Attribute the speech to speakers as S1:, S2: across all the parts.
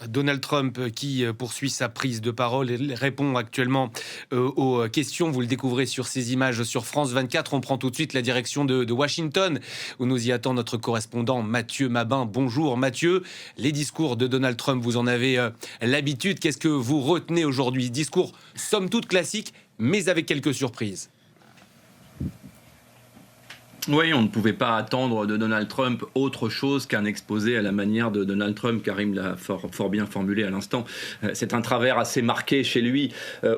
S1: Donald Trump qui poursuit sa prise de parole et répond actuellement aux questions. Vous le découvrez sur ces images sur France 24. On prend tout de suite la direction de Washington, où nous y attend notre correspondant Mathieu Mabin. Bonjour Mathieu. Les discours de Donald Trump, vous en avez l'habitude. Qu'est-ce que vous retenez aujourd'hui? Discours somme toute classique, mais avec quelques surprises.
S2: Oui, on ne pouvait pas attendre de Donald Trump autre chose qu'un exposé à la manière de Donald Trump. Karim l'a fort bien formulé à l'instant. C'est un travers assez marqué chez lui,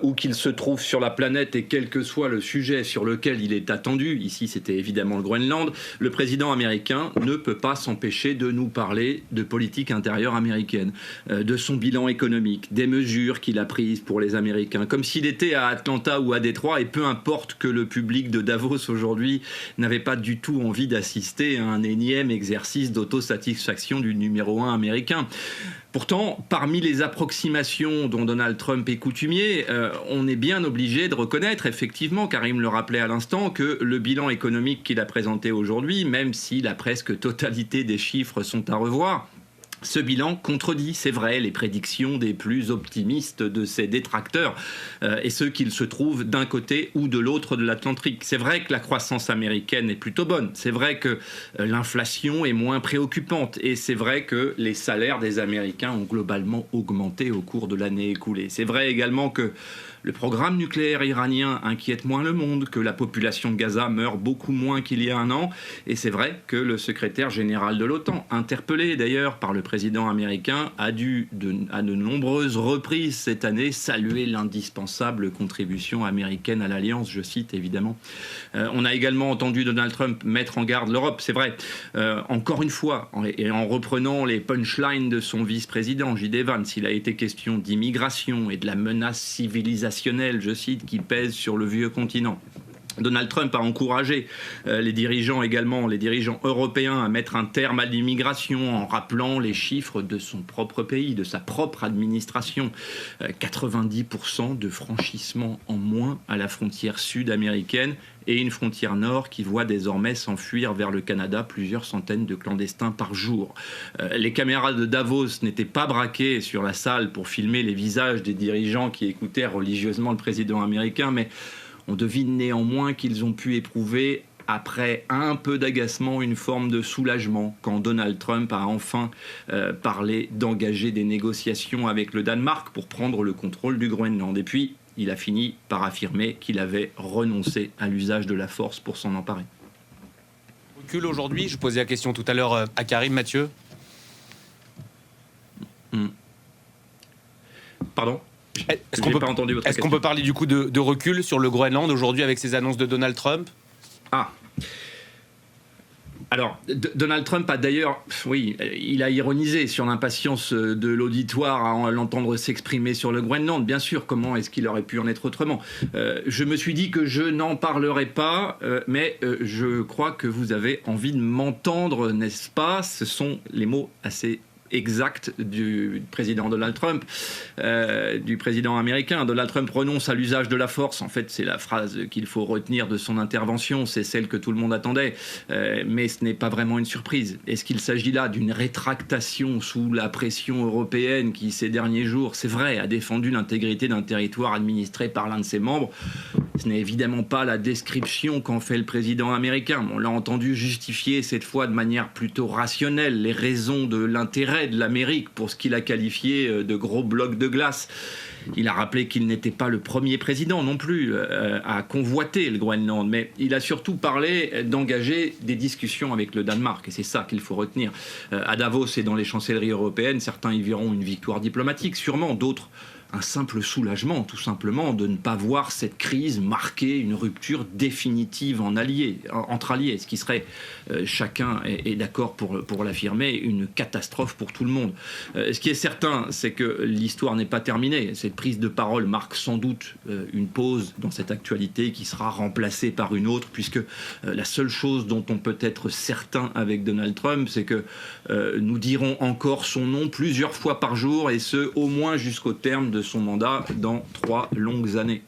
S2: où qu'il se trouve sur la planète et quel que soit le sujet sur lequel il est attendu. Ici, c'était évidemment le Groenland. Le président américain ne peut pas s'empêcher de nous parler de politique intérieure américaine, de son bilan économique, des mesures qu'il a prises pour les Américains, comme s'il était à Atlanta ou à Détroit, et peu importe que le public de Davos aujourd'hui n'avait pas du tout envie d'assister à un énième exercice d'autosatisfaction du numéro 1 américain. Pourtant, parmi les approximations dont Donald Trump est coutumier, on est bien obligé de reconnaître, effectivement, Karim le rappelait à l'instant, que le bilan économique qu'il a présenté aujourd'hui, même si la presque totalité des chiffres sont à revoir, ce bilan contredit, c'est vrai, les prédictions des plus optimistes de ses détracteurs, et ceux qu'ils se trouvent d'un côté ou de l'autre de l'Atlantique. C'est vrai que la croissance américaine est plutôt bonne, c'est vrai que l'inflation est moins préoccupante, et c'est vrai que les salaires des Américains ont globalement augmenté au cours de l'année écoulée. C'est vrai également que le programme nucléaire iranien inquiète moins le monde, que la population de Gaza meurt beaucoup moins qu'il y a un an. Et c'est vrai que le secrétaire général de l'OTAN, interpellé d'ailleurs par le président américain, a dû à de nombreuses reprises cette année saluer l'indispensable contribution américaine à l'Alliance, je cite évidemment. On a également entendu Donald Trump mettre en garde l'Europe, c'est vrai. Encore une fois, et en reprenant les punchlines de son vice-président, J.D. Vance, il a été question d'immigration et de la menace civilisationnelle, je cite, qui pèse sur le vieux continent. Donald Trump a encouragé les dirigeants européens à mettre un terme à l'immigration en rappelant les chiffres de son propre pays, de sa propre administration. 90% de franchissement en moins à la frontière sud-américaine et une frontière nord qui voit désormais s'enfuir vers le Canada plusieurs centaines de clandestins par jour. Les caméras de Davos n'étaient pas braquées sur la salle pour filmer les visages des dirigeants qui écoutaient religieusement le président américain, mais on devine néanmoins qu'ils ont pu éprouver, après un peu d'agacement, une forme de soulagement quand Donald Trump a enfin parlé d'engager des négociations avec le Danemark pour prendre le contrôle du Groenland. Et puis, il a fini par affirmer qu'il avait renoncé à l'usage de la force pour s'en emparer.
S1: Recul aujourd'hui, je posais la question tout à l'heure à Karim, Mathieu.
S2: Pardon ?
S1: Est-ce qu'on peut parler du coup de recul sur le Groenland aujourd'hui avec ces annonces de Donald Trump?
S2: Alors, Donald Trump a d'ailleurs, oui, il a ironisé sur l'impatience de l'auditoire à l'entendre s'exprimer sur le Groenland. Bien sûr, comment est-ce qu'il aurait pu en être autrement? Je me suis dit que je n'en parlerai pas, mais je crois que vous avez envie de m'entendre, n'est-ce pas? Ce sont les mots assez exact du président Donald Trump, du président américain. Donald Trump renonce à l'usage de la force. En fait, c'est la phrase qu'il faut retenir de son intervention. C'est celle que tout le monde attendait. Mais ce n'est pas vraiment une surprise. Est-ce qu'il s'agit là d'une rétractation sous la pression européenne qui, ces derniers jours, c'est vrai, a défendu l'intégrité d'un territoire administré par l'un de ses membres? Ce n'est évidemment pas la description qu'en fait le président américain. On l'a entendu justifier cette fois de manière plutôt rationnelle les raisons de l'intérêt de l'Amérique pour ce qu'il a qualifié de gros blocs de glace. Il a rappelé qu'il n'était pas le premier président non plus à convoiter le Groenland, mais il a surtout parlé d'engager des discussions avec le Danemark, et c'est ça qu'il faut retenir. À Davos et dans les chancelleries européennes, certains y verront une victoire diplomatique, sûrement, d'autres un simple soulagement, tout simplement, de ne pas voir cette crise marquer une rupture définitive entre alliés, ce qui serait, chacun est d'accord pour l'affirmer, une catastrophe pour tout le monde. Ce qui est certain, c'est que l'histoire n'est pas terminée. Cette prise de parole marque sans doute une pause dans cette actualité qui sera remplacée par une autre, puisque la seule chose dont on peut être certain avec Donald Trump, c'est que nous dirons encore son nom plusieurs fois par jour, et ce, au moins jusqu'au terme de son mandat dans 3 longues années.